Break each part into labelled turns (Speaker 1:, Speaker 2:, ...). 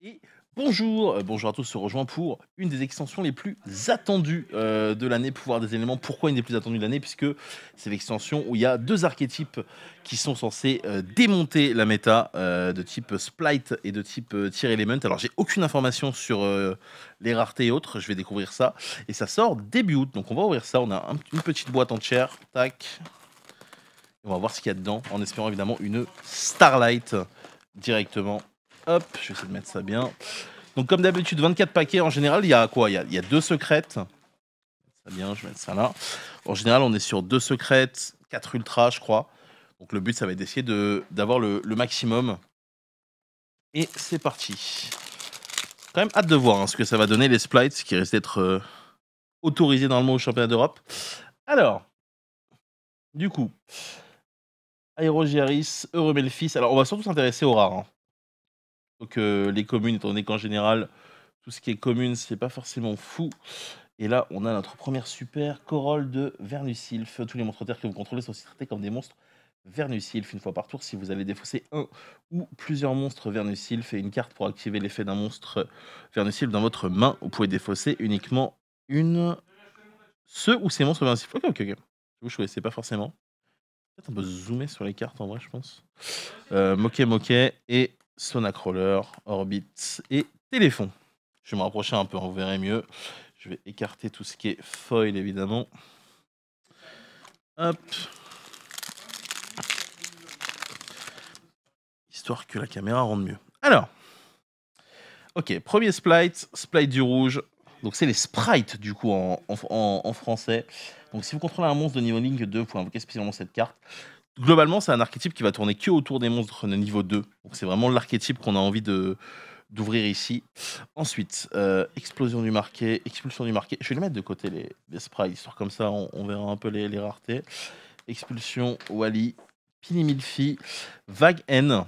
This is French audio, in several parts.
Speaker 1: Et bonjour, bonjour à tous, on se rejoint pour une des extensions les plus attendues de l'année, pouvoir des éléments. Pourquoi une des plus attendues de l'année? Puisque c'est l'extension où il y a deux archétypes qui sont censés démonter la méta de type Splite et de type Tier Element. Alors j'ai aucune information sur les raretés et autres, je vais découvrir ça. Et ça sort début août, donc on va ouvrir ça. On a une petite boîte entière, tac. On va voir ce qu'il y a dedans, en espérant évidemment une Starlight directement. Hop, je vais essayer de mettre ça bien. Donc comme d'habitude, 24 paquets. En général, il y a quoi? Il y a deux secrètes. Ça bien, je vais mettre ça là. En général, on est sur deux secrètes, 4 ultras, je crois. Donc le but, ça va être d'essayer d'avoir le maximum. Et c'est parti. Quand même hâte de voir ce que ça va donner, les splites, qui risquent d'être autorisés normalement au championnat d'Europe. Alors, du coup, Aerogiaris, Euromelfis. Alors, on va surtout s'intéresser aux rares. Donc les communes, étant donné qu'en général, tout ce qui est commune, c'est pas forcément fou. Et là, on a notre première super Corolle de Vernusylph. Tous les monstres terre que vous contrôlez sont aussi traités comme des monstres Vernusylph une fois par tour. Si vous allez défausser un ou plusieurs monstres Vernusylph et une carte pour activer l'effet d'un monstre Vernusylph dans votre main, vous pouvez défausser uniquement ce ou ces monstres Vernusylph. Ok. Vous choisissez pas forcément. Peut-être on peut zoomer sur les cartes en vrai, je pense. Moquet et Sonacrawler, Orbit et Téléphone. Je vais me rapprocher un peu, vous verrez mieux. Je vais écarter tout ce qui est foil, évidemment. Hop. Histoire que la caméra rende mieux. Alors. Ok, premier Splite du rouge. Donc c'est les sprites, du coup, en français. Donc si vous contrôlez un monstre de niveau Link 2, vous pouvez invoquer spécialement cette carte. Globalement, c'est un archétype qui va tourner que autour des monstres de niveau 2. Donc c'est vraiment l'archétype qu'on a envie d'ouvrir ici. Ensuite, expulsion du marqué. Je vais les mettre de côté, les sprites, histoire comme ça, on verra un peu les raretés. Expulsion, Wally, Pinimilfi, Vague N,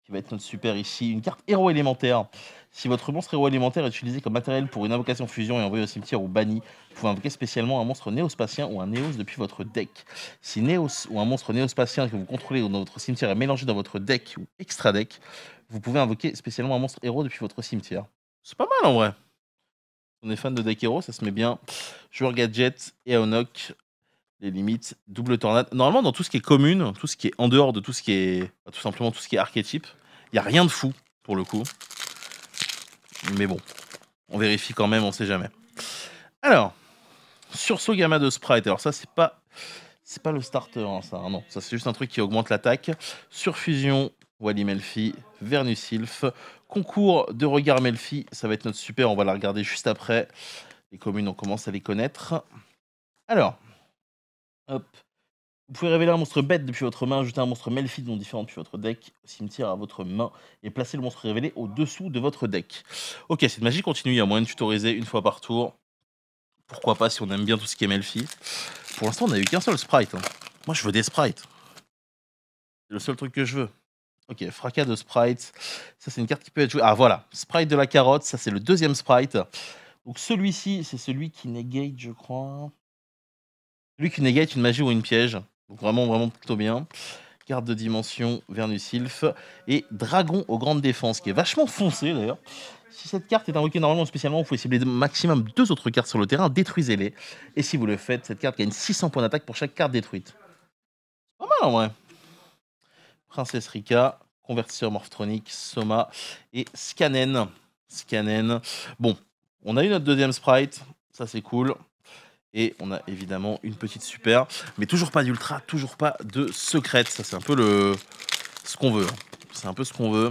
Speaker 1: qui va être notre super ici. Une carte héros élémentaire. Si votre monstre héros élémentaire est utilisé comme matériel pour une invocation fusion et envoyé au cimetière ou banni, vous pouvez invoquer spécialement un monstre néospatien ou un néos depuis votre deck. Si néos ou un monstre néospatien que vous contrôlez ou dans votre cimetière est mélangé dans votre deck ou extra deck, vous pouvez invoquer spécialement un monstre héros depuis votre cimetière. C'est pas mal en vrai. On est fan de deck héros, ça se met bien. Joueur gadget et Aonok, les limites, double tornade. Normalement, dans tout ce qui est commune, tout ce qui est en dehors de tout ce qui est, tout simplement tout ce qui est archétype, il n'y a rien de fou pour le coup. Mais bon, on vérifie quand même, on sait jamais. Alors, sursaut gamma de sprite. Alors ça, c'est pas le starter, ça. Non, ça c'est juste un truc qui augmente l'attaque. Surfusion, Wally Melfi, Vernusylph. Concours de regard Melfi, ça va être notre super, on va la regarder juste après. Les communes, on commence à les connaître. Alors, hop. Vous pouvez révéler un monstre bête depuis votre main, ajouter un monstre Melfi non différent depuis votre deck au cimetière à votre main et placer le monstre révélé au-dessous de votre deck. Ok, cette magie continue, il y a moyen de tutoriser une fois par tour. Pourquoi pas si on aime bien tout ce qui est Melfi. Pour l'instant, on n'a eu qu'un seul sprite. Moi, je veux des sprites. C'est le seul truc que je veux. Ok, fracas de sprites. Ça, c'est une carte qui peut être jouée. Ah, voilà. Sprite de la carotte. Ça, c'est le deuxième sprite. Donc, celui-ci, c'est celui qui negate, je crois. Celui qui negate une magie ou une piège. Donc, vraiment plutôt bien. Carte de dimension, Vernusylph. Et Dragon aux grandes défenses, qui est vachement foncé d'ailleurs. Si cette carte est invoquée normalement spécialement, vous pouvez cibler maximum 2 autres cartes sur le terrain, détruisez-les. Et si vous le faites, cette carte gagne 600 points d'attaque pour chaque carte détruite. Pas mal en vrai. Princesse Rika, Convertisseur Morphtronique, Soma et Scanen. Bon, on a eu notre deuxième sprite, ça c'est cool. Et on a évidemment une petite super, mais toujours pas d'ultra, toujours pas de secrète. Ça c'est un peu ce qu'on veut. C'est un peu ce qu'on veut.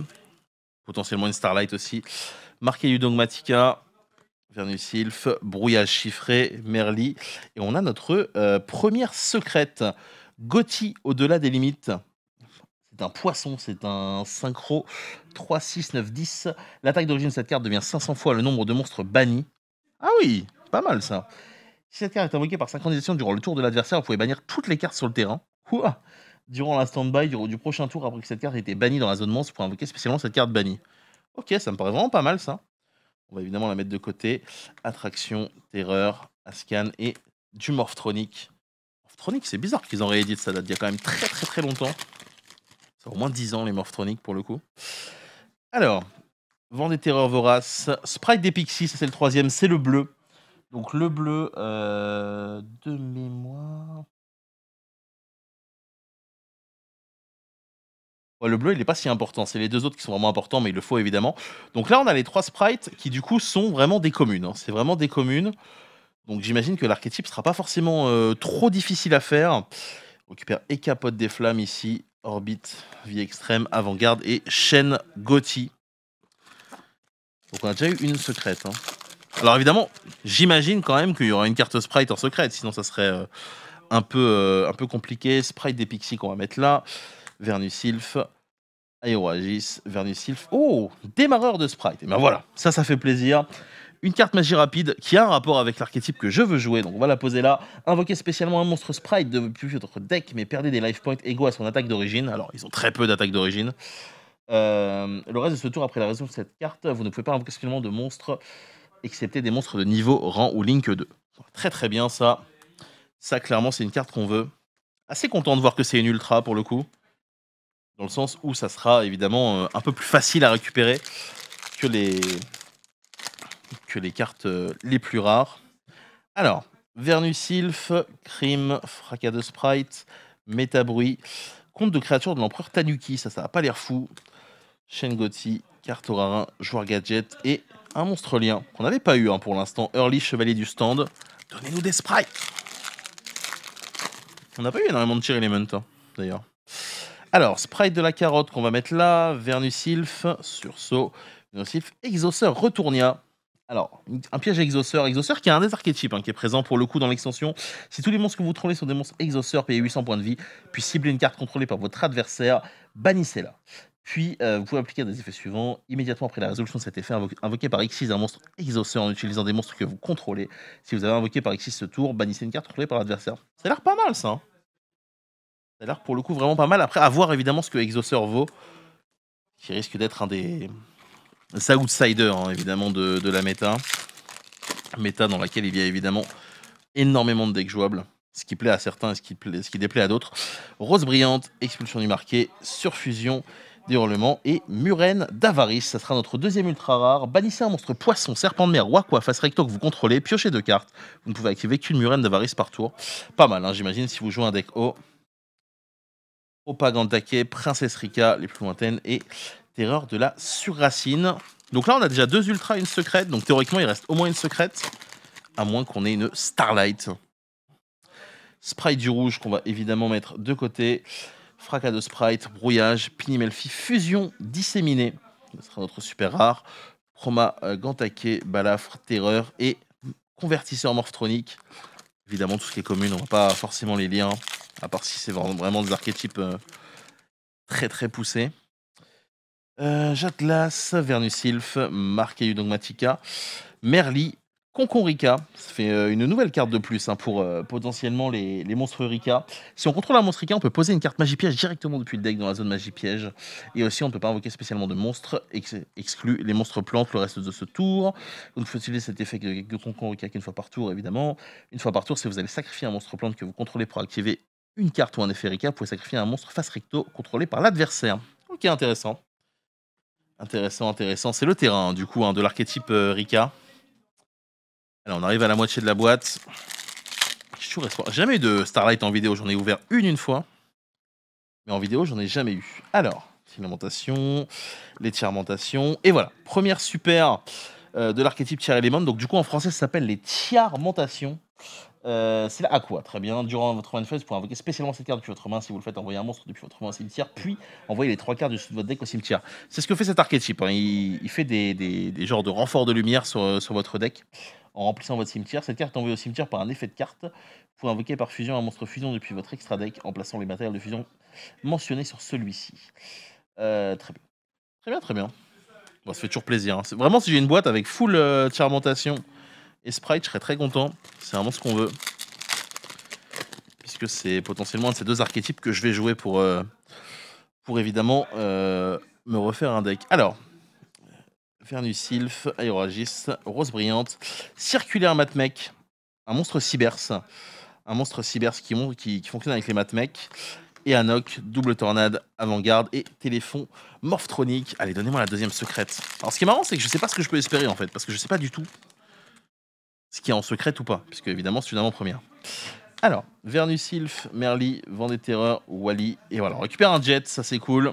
Speaker 1: Potentiellement une Starlight aussi. Marqué du Dogmatica, Vernusylph, Brouillage chiffré, Merly. Et on a notre première secrète. Gothi au-delà des limites. C'est un poisson, c'est un synchro 3, 6, 9, 10. L'attaque d'origine de cette carte devient 500 fois le nombre de monstres bannis. Ah oui, pas mal ça. Si cette carte est invoquée par synchronisation durant le tour de l'adversaire, vous pouvez bannir toutes les cartes sur le terrain. Ouah. Durant la stand-by du prochain tour, après que cette carte ait été bannie dans la zone monstre, vous pouvez invoquer spécialement cette carte bannie. Ok, ça me paraît vraiment pas mal ça. On va évidemment la mettre de côté. Attraction, terreur, Ascan et du Morphtronic. Morphtronic, c'est bizarre qu'ils en rééditent, ça date d'il y a quand même très longtemps. Ça a au moins 10 ans les Morphtronic pour le coup. Alors, Vent des terreurs voraces. Sprite des Pixies, ça c'est le troisième, c'est le bleu. Donc le bleu de mémoire. Ouais, le bleu, il est pas si important. C'est les deux autres qui sont vraiment importants, mais il le faut évidemment. Donc là, on a les 3 sprites qui du coup sont vraiment des communes, hein. C'est vraiment des communes. Donc j'imagine que l'archétype sera pas forcément trop difficile à faire. On récupère Ekapote des Flammes ici, Orbite, Vie Extrême, Avant-Garde et Shen Gotti. Donc on a déjà eu une secrète, hein. Alors évidemment, j'imagine quand même qu'il y aura une carte sprite en secrète, sinon ça serait un peu compliqué. Sprite des Pixies qu'on va mettre là. Vernusylph, Aéroagis, Vernusylph. Oh, démarreur de sprite. Et ben voilà, ça fait plaisir. Une carte magie rapide qui a un rapport avec l'archétype que je veux jouer, donc on va la poser là. Invoquer spécialement un monstre sprite depuis votre deck, mais perdez des life points égaux à son attaque d'origine. Alors, ils ont très peu d'attaque d'origine. Le reste de ce tour, après la résolution de cette carte, vous ne pouvez pas invoquer spécialement de monstres, excepté des monstres de niveau, rang ou link 2. Très très bien ça. Ça, clairement, c'est une carte qu'on veut. Assez content de voir que c'est une ultra pour le coup. Dans le sens où ça sera évidemment un peu plus facile à récupérer que les cartes les plus rares. Alors, Vernusylph, Crime, Fracas de Sprite, Métabruit, Compte de créatures de l'empereur Tanuki, ça va pas l'air fou. Shen Gotti, carte Aurarin, joueur gadget et un monstre lien qu'on n'avait pas eu pour l'instant. Early, chevalier du stand. Donnez-nous des sprites. On n'a pas eu énormément de tier element d'ailleurs. Alors, sprite de la carotte qu'on va mettre là, Vernusylph, sursaut, Vernusylph, Exauceur, Retournia. Alors, un piège Exauceur. Exauceur qui a un des archétypes qui est présent pour le coup dans l'extension. Si tous les monstres que vous contrôlez sont des monstres Exauceur, payez 800 points de vie, puis ciblez une carte contrôlée par votre adversaire, bannissez-la. Puis, vous pouvez appliquer des effets suivants. Immédiatement après la résolution de cet effet, invoquez par X6 un monstre Exauceur en utilisant des monstres que vous contrôlez. Si vous avez invoqué par X6 ce tour, bannissez une carte contrôlée par l'adversaire. Ça a l'air pas mal ça. Ça a l'air pour le coup vraiment pas mal. Après, à voir évidemment ce que Exauceur vaut, qui risque d'être un des outsiders évidemment de la méta. Méta dans laquelle il y a évidemment énormément de decks jouables, ce qui plaît à certains et ce qui déplaît à d'autres. Rose brillante, expulsion du marqué, surfusion, déhurlement et Murène d'avarice. Ça sera notre deuxième ultra rare. Bannissez un monstre poisson, serpent de mer, Wakwa, face recto que vous contrôlez, piochez 2 cartes. Vous ne pouvez activer qu'une Murène d'avarice par tour. Pas mal, j'imagine, si vous jouez un deck haut. Propagande Taquet, Princesse Rika, les plus lointaines, et Terreur de la Surracine. Donc là, on a déjà 2 ultras et une secrète, donc théoriquement, il reste au moins une secrète, à moins qu'on ait une Starlight. Sprite du rouge qu'on va évidemment mettre de côté. Fracas de Sprite, Brouillage, Pinimelfi, Fusion, Disséminé. Ce sera notre super rare. Chroma, Gantaquet, Balafre, Terreur et Convertisseur Morphtronique. Évidemment, tout ce qui est commun, on va pas forcément les liens, à part si c'est vraiment des archétypes très très poussés. Jatlas, Vernusylph, Marqueyu Dogmatica, Merli, Conconrica. Ça fait une nouvelle carte de plus pour potentiellement les monstres Rika. Si on contrôle un monstre Rika, on peut poser une carte magie piège directement depuis le deck dans la zone magie piège. Et aussi, on ne peut pas invoquer spécialement de monstres, exclu les monstres plantes le reste de ce tour. Donc, il faut utiliser cet effet de Conconrica qu'une fois par tour, évidemment. Une fois par tour, si vous allez sacrifier un monstre plante que vous contrôlez pour activer une carte ou un effet Rika, vous pouvez sacrifier un monstre face recto contrôlé par l'adversaire. Ok, intéressant. Intéressant. C'est le terrain, du coup, de l'archétype Rika. Alors, on arrive à la moitié de la boîte. J'ai jamais eu de Starlight en vidéo. J'en ai ouvert une fois. Mais en vidéo, j'en ai jamais eu. Alors, filamentation, les tiarmentations. Et voilà, première super de l'archétype Tier Element. Donc, du coup, en français, ça s'appelle les tiarmentations. C'est la Aqua, très bien. Durant votre main phase, vous pouvez invoquer spécialement cette carte depuis votre main si vous le faites envoyer un monstre depuis votre main au cimetière, puis envoyer les 3 cartes de votre deck au cimetière. C'est ce que fait cet archétype. Il fait des genres de renforts de lumière sur votre deck en remplissant votre cimetière. Cette carte est envoyée au cimetière par un effet de carte. Vous pouvez invoquer par fusion un monstre fusion depuis votre extra deck en plaçant les matériels de fusion mentionnés sur celui-ci. Très bien. Bon, ça fait toujours plaisir. Vraiment, si j'ai une boîte avec full tiarmentation et sprite, je serais très content. C'est vraiment ce qu'on veut. Puisque c'est potentiellement un de ces 2 archétypes que je vais jouer pour évidemment me refaire un deck. Alors, Vernusylph, Aéroagis, Rose brillante, Circulaire Matmec, un monstre Cybers. Un monstre Cybers qui fonctionne avec les Matmec. et Anok, double tornade, avant-garde et téléphone morphtronique. Allez, donnez-moi la deuxième secrète. Alors, ce qui est marrant, c'est que je sais pas ce que je peux espérer en fait, parce que je sais pas du tout ce qu'il y a en secrète ou pas, puisque évidemment, c'est une avant-première. Alors, Vernusylph, Merly, Vent des Terreurs, Wally, et voilà, on récupère un jet, ça c'est cool.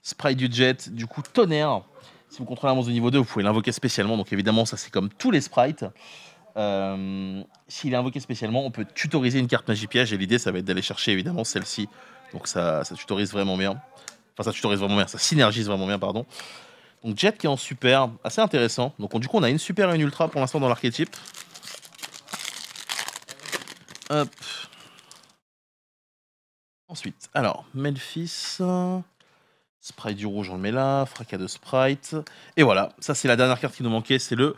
Speaker 1: Sprite du jet, du coup, tonnerre. Si vous contrôlez un monstre de niveau 2, vous pouvez l'invoquer spécialement, donc évidemment, ça c'est comme tous les sprites. S'il est invoqué spécialement, on peut tutoriser une carte magie piège, et l'idée, ça va être d'aller chercher évidemment celle-ci. Donc ça tutorise vraiment bien. Enfin, ça tutorise vraiment bien, ça synergise vraiment bien, pardon. Donc Jet qui est en super, assez intéressant. Donc du coup, on a une super et une ultra pour l'instant dans l'archétype. Hop. Ensuite, alors, Memphis. Sprite du rouge, on le met là. Fracas de Sprite. Et voilà, ça c'est la dernière carte qui nous manquait, c'est le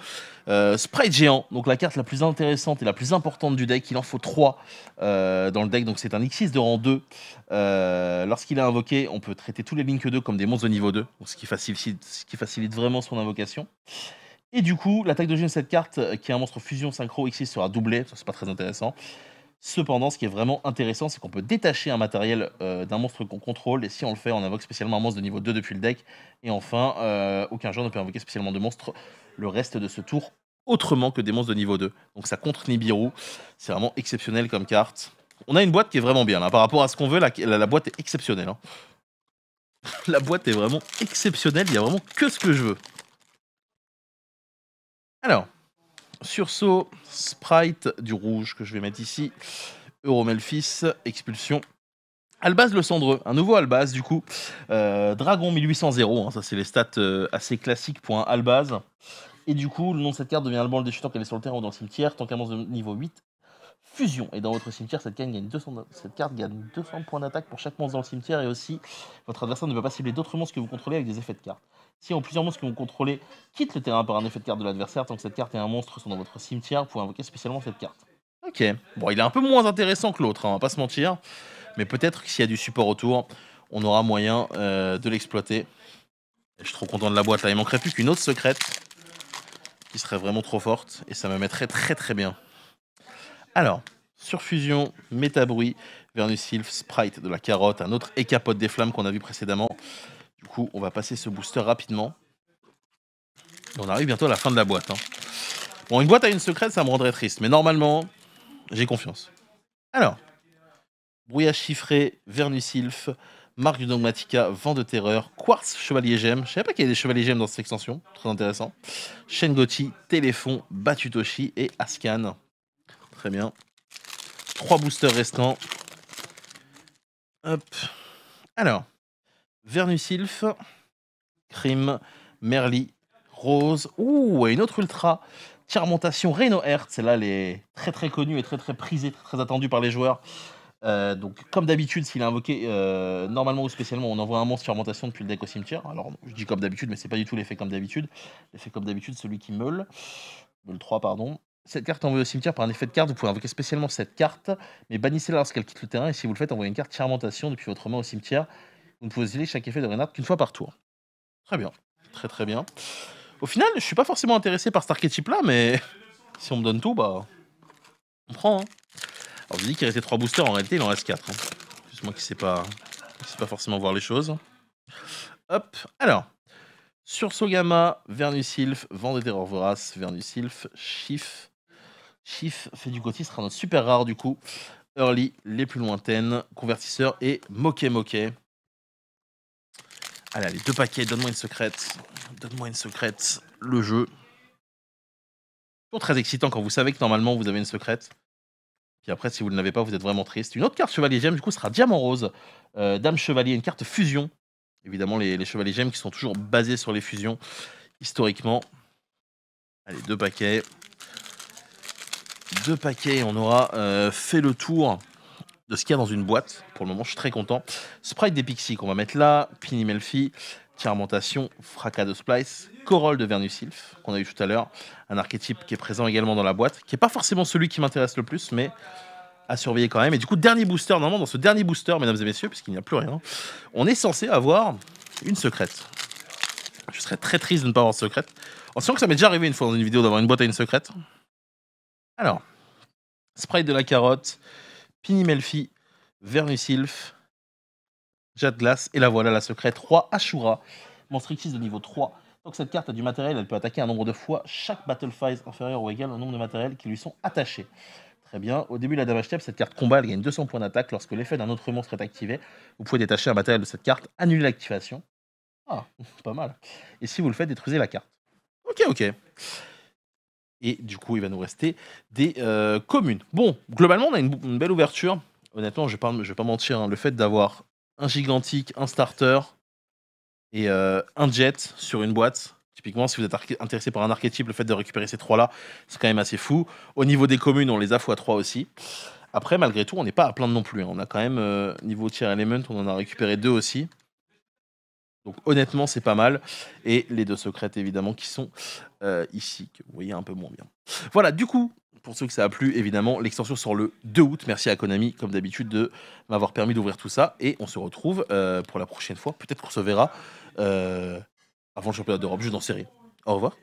Speaker 1: Sprite géant. Donc la carte la plus intéressante et la plus importante du deck. Il en faut 3 dans le deck, donc c'est un X6 de rang 2. Lorsqu'il est invoqué, on peut traiter tous les Link 2 comme des monstres de niveau 2, donc ce qui facilite vraiment son invocation. Et du coup, l'attaque de jeu de cette carte, qui est un monstre fusion synchro X6, sera doublée, ça c'est pas très intéressant. Cependant, ce qui est vraiment intéressant, c'est qu'on peut détacher un matériel d'un monstre qu'on contrôle, et si on le fait, on invoque spécialement un monstre de niveau 2 depuis le deck. Et enfin, aucun joueur ne peut invoquer spécialement de monstres le reste de ce tour, autrement que des monstres de niveau 2. Donc ça contre Nibiru, c'est vraiment exceptionnel comme carte. On a une boîte qui est vraiment bien, là. Par rapport à ce qu'on veut, la boîte est exceptionnelle. Hein. La boîte est vraiment exceptionnelle, il y a vraiment que ce que je veux. Alors, sursaut, Sprite du rouge que je vais mettre ici. Euromelphis, expulsion. Albaz le Cendreux, un nouveau Albaz du coup. Dragon 1800, hein, ça c'est les stats assez classiques pour un Albaz. Et du coup, le nom de cette carte devient Alban le déchutant qu'elle est sur le terrain ou dans le cimetière. Tant qu'un monstre de niveau 8, fusion. Et dans votre cimetière, cette carte gagne 200 points d'attaque pour chaque monstre dans le cimetière. Et aussi, votre adversaire ne peut pas cibler d'autres monstres que vous contrôlez avec des effets de carte. Si plusieurs monstres que vous contrôlez quittent le terrain par un effet de carte de l'adversaire, tant que cette carte et un monstre sont dans votre cimetière, vous pouvez invoquer spécialement cette carte. Ok, bon, il est un peu moins intéressant que l'autre, hein, on va pas se mentir. Mais peut-être que s'il y a du support autour, on aura moyen de l'exploiter. Je suis trop content de la boîte là, il manquerait plus qu'une autre secrète qui serait vraiment trop forte et ça me mettrait très très bien. Alors, Surfusion, Métabruit, Vernusylph, Sprite de la carotte, un autre Écapote des flammes qu'on a vu précédemment. Du coup, on va passer ce booster rapidement. On arrive bientôt à la fin de la boîte. Hein. Bon, une boîte à une secrète, ça me rendrait triste, mais normalement, j'ai confiance. Alors, Brouillage chiffré, Vernusylph, Marque du Dogmatica, Vent de Terreur, Quartz, Chevalier Gemme. Je savais pas qu'il y avait des Chevaliers Gemmes dans cette extension, très intéressant. Shengochi, Téléphone, Batutoshi et Ascan. Très bien. 3 boosters restants. Hop. Alors, Vernusylph, Crime, Merly, Rose. Ouh, et une autre ultra. Charmentation, Reno Heart. Celle-là, elle est très très connue et très très prisée, très, très attendue par les joueurs. Donc, comme d'habitude, s'il est invoqué normalement ou spécialement, on envoie un monstre fermentation depuis le deck au cimetière. Alors, je dis comme d'habitude, mais c'est pas du tout l'effet comme d'habitude. L'effet comme d'habitude, celui qui meule 3, pardon. Cette carte envoyée au cimetière par un effet de carte, vous pouvez invoquer spécialement cette carte, mais bannissez-la lorsqu'elle quitte le terrain. Et si vous le faites, envoyez une carte fermentation depuis votre main au cimetière. Vous ne pouvez utiliser chaque effet de Reinhardt qu'une fois par tour. Très bien, très très bien. Au final, je suis pas forcément intéressé par cet archétype-là, mais si on me donne tout, bah, on prend. Hein. Alors je dis qu'il restait 3 boosters, en réalité il en reste 4. Hein. Juste moi qui sais pas forcément voir les choses. Hop, alors. Sursaut Gamma, Vernusylph, Vent des Terreurs Voraces, Vernusylph, Chiff. Chiff fait du côté, sera notre super rare du coup. Early, les plus lointaines, Convertisseur et Moquet Moquet. Allez, allez, 2 paquets, donne-moi une secrète. Donne-moi une secrète, le jeu. Toujours très excitant quand vous savez que normalement vous avez une secrète. Puis après, si vous ne l'avez pas, vous êtes vraiment triste. Une autre carte Chevalier Gemme, du coup, sera Diamant Rose. Dame Chevalier, une carte fusion. Évidemment, les Chevaliers Gemmes qui sont toujours basés sur les fusions, historiquement. Allez, 2 paquets. 2 paquets, on aura fait le tour de ce qu'il y a dans une boîte. Pour le moment, je suis très content. Sprite des Pixies qu'on va mettre là. Pini Melfi, Charmentation, Fracas de Splice, Corolle de Vernusylph, qu'on a eu tout à l'heure. Un archétype qui est présent également dans la boîte, qui n'est pas forcément celui qui m'intéresse le plus, mais à surveiller quand même. Et du coup, dernier booster, normalement, dans ce dernier booster, mesdames et messieurs, puisqu'il n'y a plus rien, on est censé avoir une secrète. Je serais très triste de ne pas avoir de secrète. En sachant que ça m'est déjà arrivé une fois dans une vidéo d'avoir une boîte à une secrète. Alors, Sprite de la carotte, Pini Melfi, Vernusylph, Jet de glace. Et la voilà, la secrète roi Ashura. Monstre X de niveau 3. Donc cette carte a du matériel, elle peut attaquer un nombre de fois chaque battle phase inférieur ou égal au nombre de matériels qui lui sont attachés. Très bien. Au début de la damage step, cette carte combat, elle gagne 200 points d'attaque. Lorsque l'effet d'un autre monstre est activé, vous pouvez détacher un matériel de cette carte, annuler l'activation. Ah, c'est pas mal. Et si vous le faites, détruisez la carte. Ok, ok. Et du coup, il va nous rester des communes. Bon, globalement, on a une belle ouverture. Honnêtement, je vais pas mentir, hein, le fait d'avoir un gigantique, un starter et un jet sur une boîte. Typiquement, si vous êtes intéressé par un archétype, le fait de récupérer ces trois-là, c'est quand même assez fou. Au niveau des communes, on les a x3 aussi. Après, malgré tout, on n'est pas à plaindre non plus, hein. On a quand même, niveau tier element, on en a récupéré 2 aussi. Donc honnêtement, c'est pas mal. Et les 2 secrètes, évidemment, qui sont ici, que vous voyez un peu moins bien. Voilà, du coup, pour ceux que ça a plu, évidemment, l'extension sort le 2 août. Merci à Konami, comme d'habitude, de m'avoir permis d'ouvrir tout ça. Et on se retrouve pour la prochaine fois. Peut-être qu'on se verra avant le championnat d'Europe, juste en série. Au revoir.